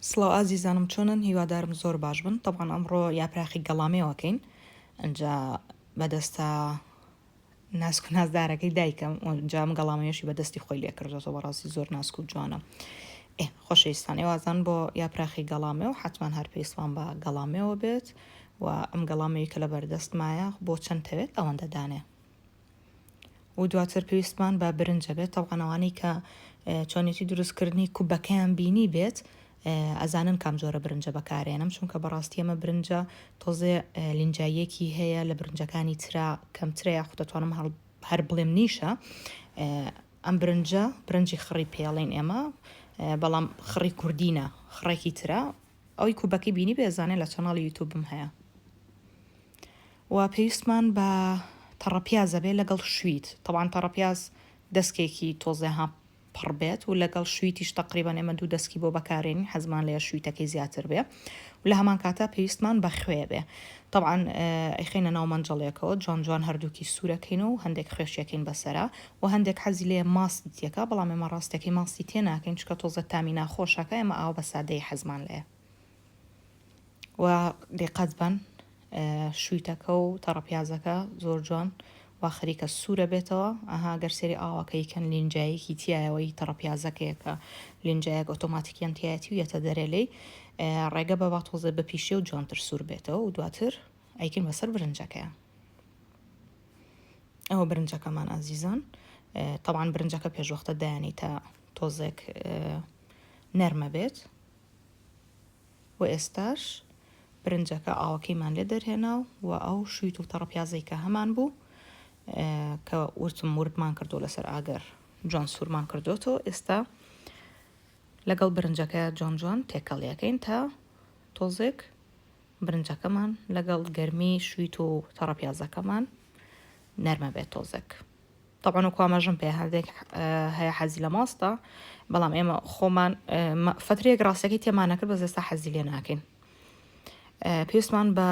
سڵاو ئازیزانم چۆنن هیوادارم زۆر باش بن طبعاً ئەمڕۆ یاپراخی گەڵامێوەکەین ئەجا بەدەستە ناسک و نازدارەکەی دایکەم جام گەڵامەیەشی بەدەستی خۆی لێ کردەوە بەڕاستی زۆر ناسک و جوانە خۆشەویستان ئێوازان بۆ یاپراخی گەڵامێ و حتمان هەر پێیسمان بە گەڵامێەوە بێت و ئەم گەڵامەیە کە لە بەردەستمایە بۆ چەند تەوێت ئەوەندە دانێ و دواتر پێویستمان بە برنجە بێت تەوانەوانی کە چۆنێتی دروستکردنی کوبەکەیان بینی بێت ئەزانن کام جۆرە برنجە بەکارێنم چونکە بەڕاستی ئەمە برنجە تۆزێ لینجایەکی هەیە لە برنجەکانی ترا کەمترە یاخود دەتوانم هەر بڵێم نیشە ئەم برنجی خڕی پێڵین ئێمە بەڵام خڕی کوردینە خڕێکی ترە ئەوی کوبەکەی بینی بێزانێ لە چەناڵی یوتیوبم هەیە و پێویستمان بە تەڕەپیازە بێ لەگەڵ شویت طبعاً تەڕەپیاز دەستکێکی تۆزێها پڕ بێت و لەگەڵ شویتیش تقریبان ئێمە دوو دەسکی بۆ بەکارێنین حەزمان لێ شویتەکەی زیاتر بێ و لە هەمان کاتە پێویستمان بە خوێ بێ طبعاً ئەیخینە ناو مەنجەڵێکەوە جوان هەردووکی سوورەکەین و هەندێک خوێشیەکەین بەسەرا و هەندێک حەزی لێ ماستی تێکە بەڵام ئێمە ڕاستەکەی ماستی تێ ناکەین چکە تۆزە تامی ناخۆشەکە ئێمە ئاو بە سادەی حەزمان لێ و دقت بن شویتەکە و تەڕەپیازەکە زۆر جوان و خەریکە سوورە بێتەوە ئەها گەر سێری ئاوەکەی کەن لینجایەکی تایەوەی تەڕەپیازەکەیە کە لینجایەک ئۆتۆماتیکیان تایەتی و یەتە دەرێلەی ڕێگە بە تۆزە بپیشێ و جوانتر سوور بێتەوە و دواتر ئەیکن بەسەر برنجەکەیە ئەوە برنجەکەمان ئازیزان طبعاً برنجەکە پێشوەختە دایانی تا تۆزێک نەرمە بێت و ئێستاش برنجەکە ئاوەکەیمان لێ دەرهێنا و ئەو شویت و تەڕەپیازەی کە هەمان بوو کە وردمان کردو لەسەر ئاگەر جوان سوورمان کردوتەوە ئێستا لەگەڵ برنجەکە جوان تێکەڵیەکەین تا تۆزێک برنجەکەمان لەگەڵ گەرمی شویت و تەڕەپیازەکەمان نەرمە بێت تۆزێک طبعاً و کوامەژم پێ هەندێک هەیە حەزی لە ماستە بەڵام ئێمە خۆمان فترێک ڕاستەکەی تێمانەکرد بەس ئێستا حەزی لێ ناکەین پێویستمان بە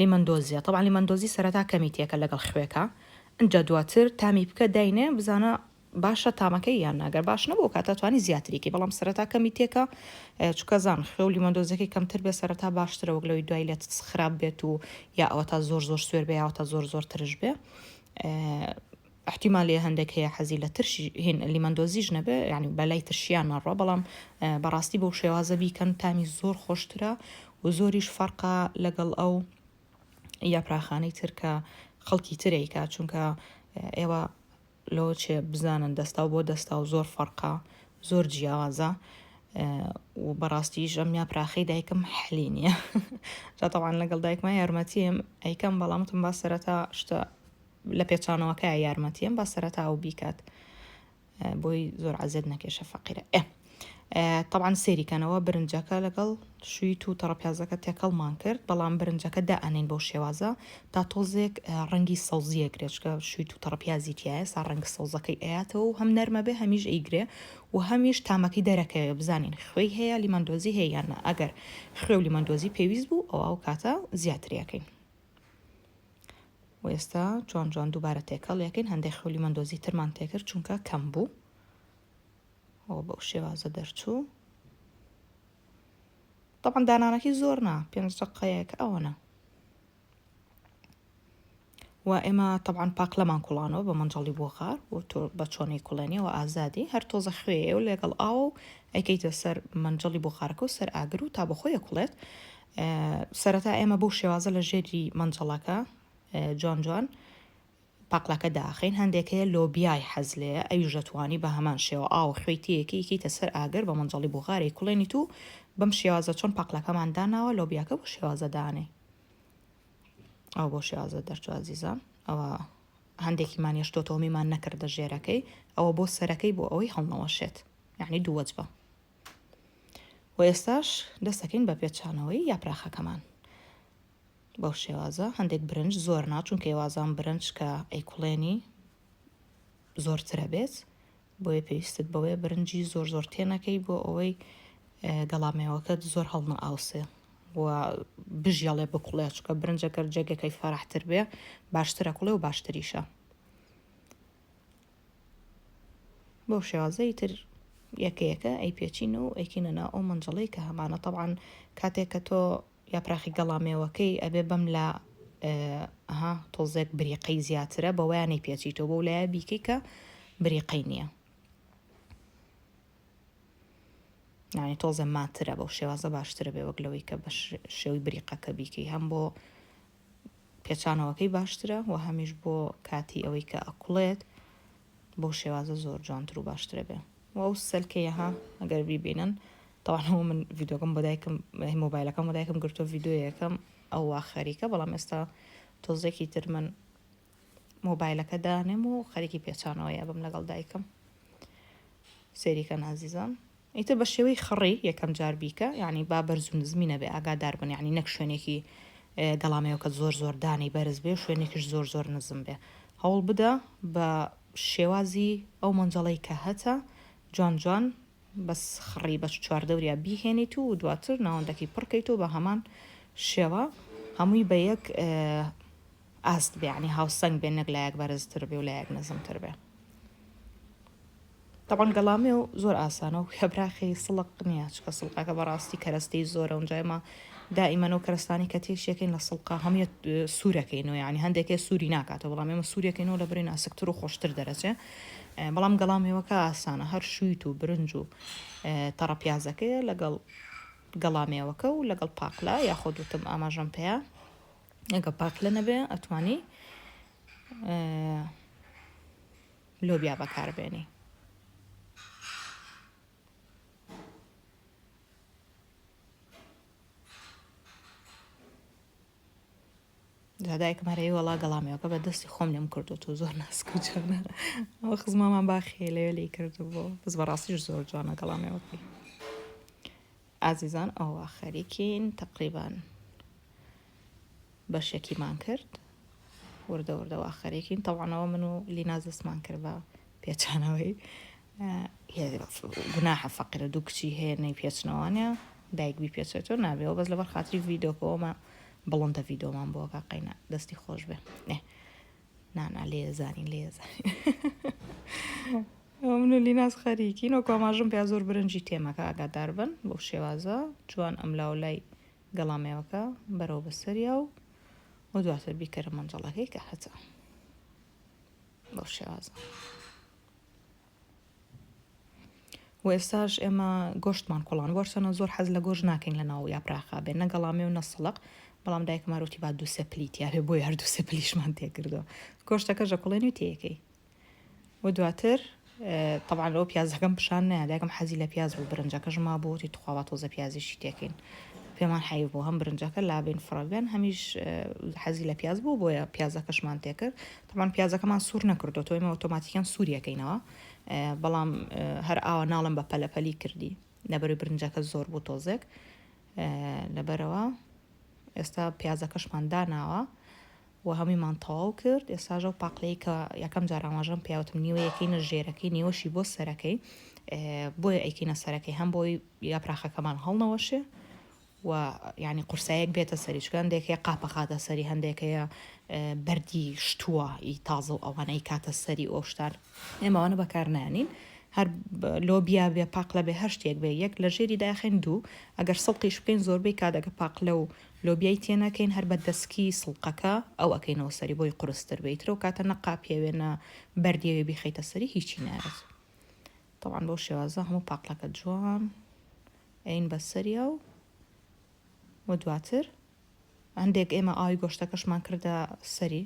لیمەندۆزیە طبعاً لیمەندۆزی سەرەتا کەمیتێکە لەگەڵ خوێکە ئەجا دواتر تامی بکە داینێ بزانە باشە تامەکەی یان ناگەر باش نەبوو کاتە توانی زیاتریکی بەڵام سەرەتا کەمیتێکە چکە زان خوێ و لیمەندۆزەکەی کەمتر بێ سەرەتا باشترە وەک لەوەی دوای لێت خراپ بێت و یا ئەوە تا زۆر سوێر بێ یاوە تا زۆر ترش بێ احتیمالی هەندێک هەیە حەزی لە ترشی هین لیمەندۆزیش نەبێ یعنی بەلای ترشیان نەڕۆ بەڵام بەڕاستی بەو شێوازە بیکەن تامی زۆر خۆشترە و زۆریش فەرقا لەگەڵ ئەو یاپراخانەی ترکە خەڵکی ترێکە چونکە ئێوە لەوە چێ بزانن دەستا و بۆ دەستا و زۆر فەرقا زۆر جیاوازە و بەڕاستیش ئەم یاپراخەی دایکم حەلی نییە جاتەوان لەگەڵ دایکمان یارمەتیم ئەیکەم بەڵامتم با سەرەتا شتە لە پێچانەوەکە یارمەتیم با سەرەتا ئەو بیکات بۆی زۆر عەزێت نەکێشە فەقیرە طبعاً سێریکەنەوە برنجەکە لەگەڵ شویت و تەڕەپیازەکە تێکەڵمان کرد بەڵام برنجەکە دائەنین بەو شێوازە تا تۆزێک ڕەنگی سەوزیە گرێچکە شویت و تەڕەپیازی تایە سا ڕەنگ سەوزەکەی ئەیاتەوە و هەم نەرمە بێ هەمیش ئەیگرێ و هەمیش تامەکەی دەرەکەوێ بزانین خوێی هەیە لیمەندۆزی هەیە یانە ئەگەر خوێ و لیمەندۆزی پێویست بوو ئەو کاتە زیاتریەکەین و ئێستا جوان دووبارە تێکەڵ یەکەین هەندێک خوێ لیمەندۆزی ترمان تێکرد چونکە کەم بوو ئەوە بەو شێوازە دەرچوو طبعاً دانانەکەی زۆر نا 5 دقەیەک ئەوەنە و ئێمە طبعاً پاقلەمان کوڵانەوە بە مەنجەڵی بۆخار و تۆ بە چۆنەی کوڵێنیەوە ئازادی هەر تۆزە خوێ و لەگەڵ ئاو و ئەیکەیتە سەر مەنجەڵی بۆخارەکە و سەر ئاگر و تا بەخۆیە کوڵێت سەرەتا ئێمە بەو شێوازە لە ژێری مەنجەڵەکە جوان پاقلەکە داخین هەندێکەیە لۆبیای حەز لێە ئەویش دەتوانی بە هەمان شێوە ئاو خوێتیەکەیکیتە سەر ئاگر بە مەنجەڵی بۆخاری کوڵێنی تو بەم شێوازە چۆن پاقلەکەمان داناوە لۆبیاکە بۆ شێوازە دانێ ئەو بۆ شێوازە دەرچوو عەزیزان ئەوە هەندێکیمان هێشتۆتەوەمیمان نەکردە ژێرەکەی ئەوە بۆ سەرەکەی بۆ ئەوەی هەڵنەوەشێت یعنی دووەج بە و ئێستاش دەستەکەین بە پێچانەوەی یاپراخەکەمان بەو شێوازە هەندێک برنج زۆر ناچون کەێوازان برنج کە ئەیکوڵێنی زۆرترە بێت بۆیە پێویستت بەوەی برنجی زۆر تێنەکەی بۆ ئەوەی گەڵامێوەکەت زۆر هەڵنە ئاوسێ و بژیاڵێ بکوڵێ چکە برنجەکە جێگەکەی فەرەحتر بێ باشترە کوڵێ و باشتریشە بەو شێوازەی تر یەکەیەکە ئەی پێچین و ئەیکینەنا ئەو منجڵەی کە هەمانە طبعاً کاتێک کە تۆ یاپراخی گەڵامێوەکەی ئەبێ بەم لە تۆزێک بریقەی زیاترە بەوەیانەی پێچیتەوە بۆ لایە بیکەی کە بریقەی نییە، یعنی تۆزە ماترە بەو شێوازە باشترە بێ وەک لەوەی کە بە شێوی بریقەکە بیکەی، هەم بۆ پێچانەوەکەی باشترە و هەمیش بۆ کاتی ئەوەی کە ئەکوڵێت بۆ شێوازە زۆر جوانتر و باشترە بێ. و ئەو سەلکەیەها ئەگەر بیبینن تەواو من ڤیدۆکەم بۆ دایکم مۆبایلەکەم بۆ دایکم گرتۆ ڤیدۆیەکەم ئەو وا خەریکە، بەڵام ئێستا تۆزێکی تر من مۆبایلەکە دانێم و خەریکی پێچانەوەیە بم لەگەڵ دایکم. سێریکە نازیزان ئیتر بە شێوەی خڕی یەکەم جار بیکە، یعنی با بەرز و نزمی نەبێ، ئاگادار بن، یعنی نەک شوێنێکی گەڵامەوەکە زۆر زۆر دانی بەرز بێ، شوێنێکیش زۆر زۆر نزم بێ. هەوڵ بدە بە شێوازی ئەو منجەڵەی کە هەتە جوان جوان بەس خڕی بە چواردەوریا بیهێنیت و دواتر ناوەندەکی پڕکەیت و بە هەمان شێوە هەمووی بە یەک ئاست بێ، یعنی هاوسەنگ بێ، نەک لایەک بەرزتر بێ و لایەک نزمتر بێ. طبعاً گەڵامێ و زۆر ئاسانە و یاپراخی سڵق نییە، چکە سڵقەکە بەڕاستی کەرەستەی زۆرە اونجایمە دائیمەن و کەرستانی کە تێشیەکەین لە سڵقا هەمووی سوورەکەینەوە، یعنی هەندێکێ سووری ناکاتەوە، بەڵام ئێمە سوورەکەینەوە لە برێ ناسکتر و خۆشتر دەرەچێ. بەڵام گەڵامێوەکە ئاسانە، هەر شویت و برنج و تەڕە پیازەکەیە لەگەڵ گەڵامێوەکە و لەگەڵ پاقلا یاخۆ دوتم ئاماژەم پێەیە، ئەگە پاقلە نەبێ ئەتوانی لۆبیا بەکاربێنی. دایکم هەرەیە وەڵا گەڵامێوەکە بە دەستی خۆم لێم کردو تۆ زۆر ناسک و جوانە، ئەوە خزمامان باخێ لەوێ لی کردو بۆ بەس بەڕاستیش زۆر جوانە گەڵامێوەکەی. ئازیزان ئەوە خەریکین تقریبان بەشێکیمان کرد، وردە وردەوە خەریکین. تەواانەوە من و لیناز دەستمان کرد بە پێچانەوەی گوناحە فەقیرە، دوو کچی هەیە نەی پێچنەوانە دایکبی پێچێتەوە نابێەوە بەس لەبەر خاتری ڤیدۆکەوەمە بڵندە ڤیدۆمان بۆ قاقینە دەستی خۆش بێ نانا لێزانین لێزانین من و لیناز خەریکین و کۆماژم پیا زۆر برنجی تێمەکە ئاگادار بن بۆ شێوازە جوان ئەم لاولای گەڵامێوەکە بەرەو بەسەریا و دواتر بیکەرە منجەڵەکەی کە هەتە بۆ شێوازە. و ئێستاش ئێمە گۆشتمان کوڵان وەرسەنە زۆر حەز لە گۆژ ناکەین لە ناو یاپراخا بێن، نە گەڵامێ و نەسڵق، بەڵام دایکم هەروتی با دوو سەپلیت یاێ بۆی هەردوو سەپلیشمان تێکردەوە، گۆشتەکە ژەکوڵێنی و تێیەکەی و دواتر طبعا لەوە پیازەکەم پیشان نایە، دایکم حەزی لە پیاز بوو، برنجەکەش ما بۆتی توخوا تۆزە پیازیشی تێکەین، پێمان حەیف بوو هەم برنجەکە لابێن فڕەبێن، هەمیش حەزی لە پیاز بوو بۆیە پیازەکەشمان تێکرد. طبعا پیازەکەمان سوور نەکردو تۆ ئێمە ئۆتۆماتیکیان سووریەکەینەوە، بەڵام هەر ئاوە ناڵم بە پەلەپەلی کردی لەبەروی برنجەکە زۆر بوو تۆزێک، لەبەرەوە ئێستا پیازەکەشمان داناوە و هەموویمان تەواو کرد. ئێستاژە و پاقلەی کە یەکەم جار ئاماژەم پیاوتم نیوەیەکەینە ژێرەکەی نیوەشی بۆ سەرەکەی، بۆیە ئەیکینە سەرەکەی هەم بۆی یاپراخەکەمان هەڵنەوەشێ و یعنی قورسایەک بێتە سەری، چکە هەندێکەیە قاپە خاتە سەری، هەندێکەیە بەردی شتووە ئی تازە و ئەوانەی کاتە سەری ئەو شتار ئێمەوانە بەکار نانین، هەر لۆبیا بێ پاقلە بێ هەر شتێک بێ یەک لە ژێری داخێن دوو، ئەگەر سڵقیش بکەین زۆربەی کاتەکە پاقلە و لۆبیای تێنەکەین هەر بە دەسکی سڵقەکە ئەو ئەکەینەوە سەری بۆی قورستر بێترە و کاتە نە قاپیاوێنە بەردیەوێ بیخەیتە سەری هیچی نارێت. طبعا بۆ شێوازە هەموو پاقلەکە جوان ئەین بەسەریا و دواتر هەندێک ئێمە ئاوی گۆشتەکەشمان کردە سەری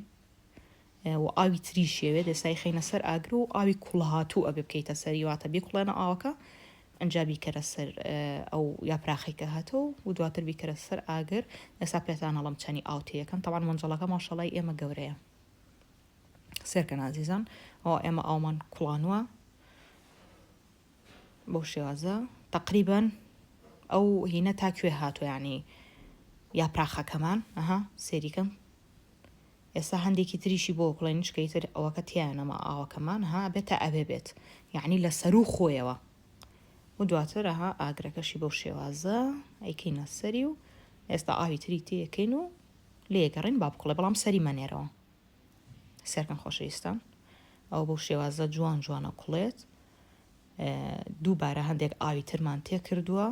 و ئاوی تریشێوێ دەسای خینە سەر ئاگر و ئاوی کوڵهاتوو ئەبێ بکەیتە سەری واتە بێ کوڵێنە ئاوەکە ئەنجا بیکەرە سەر ئەو یاپراخێکە هاتەوە و دواتر بیکەرە سەر ئاگر. ئێستا پێتان هەڵم چەنی ئاوتەیەکەم تەوان منجەڵەکە ماشەڵای ئێمە گەورەیە سێرکەن ئازیزان، ئەوە ئێمە ئاومان کوڵانووە بۆ شێوازە تقریبەن ئەو هینە تاکوێ هاتووە، یعنی یاپراخەکەمان سێریکەم ئێستا هەندێکی تریشی بۆ بڵێن شکەیتر ئەوەکە تیانەمە ئاوەکەمان بێتە ئەبێ بێت، یعنی لە سەر و خۆیەوە و دواتر ئاگرەکەشی بەو شێوازە ئەیکەینە سەری و ئێستا ئاوی تری تێیەکەین و لێگەڕین با بکڵێ، بەڵام سەری مەنێرەوە. سێرکەن خۆشەویستان ئەو بەو شێوازە جوان جوانە کوڵێت دووبارە هەندێک ئاوی ترمان تێ کردووە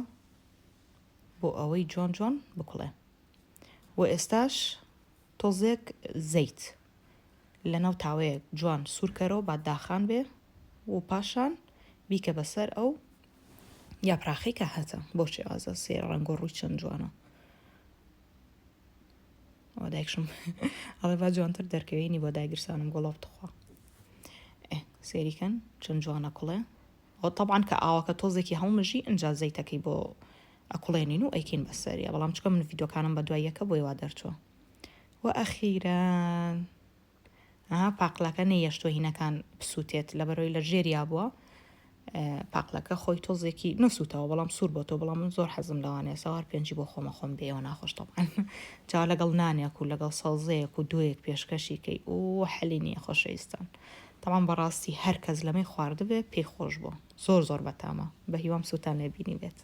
بۆ ئەوەی جۆن بکڵێ و ئێستاش تۆزێک زەیت لەناو تاوەیەک جوان سوورکەرەوە با داخان بێ و پاشان بیکە بەسەر ئەو یاپراخی کە هەتە بۆ شێوازە سێ ڕەنگ و ڕووی چەند جوانە ئەوە دایکشم ئەڵێ با جوانتر دەرکەوێنی بۆ دایگرسانم گۆڵاو بتخوا سێریکەن چەند جوانە کوڵێ ئەو طبعاً کە ئاوەکە تۆزێکی هەڵمژی ئەنجا زەیتەکەی بۆ ئەکوڵێنین و ئەیکین بەسەریە بەڵام چکە من ڤیدۆکانم بە دواییەکە بۆی وا دەرچووە و ئەخیران پاقلەکە نەیەشتۆ هینەکان پسووتێت لە بەرەوەی لە ژێریا بووە پاقلەکە خۆی تۆزێکی نەسووتەوە بەڵام سوور بۆ تۆ بەڵام من زۆر حەزم لەوانەیە ساوار پێنجی بۆ خۆمە بێەوە ناخۆش طبعاً جا لەگەڵ نانێک و لەگەڵ سەڵزەیەک و دوێک پێشکەشی کەی و حەلی نییە خۆشەویستان طبعاً بەڕاستی هەر کەس لەمەی خواردبێ پێی خۆش بووە زۆر بەتامە بە هیوام سووتان لێبینی بێت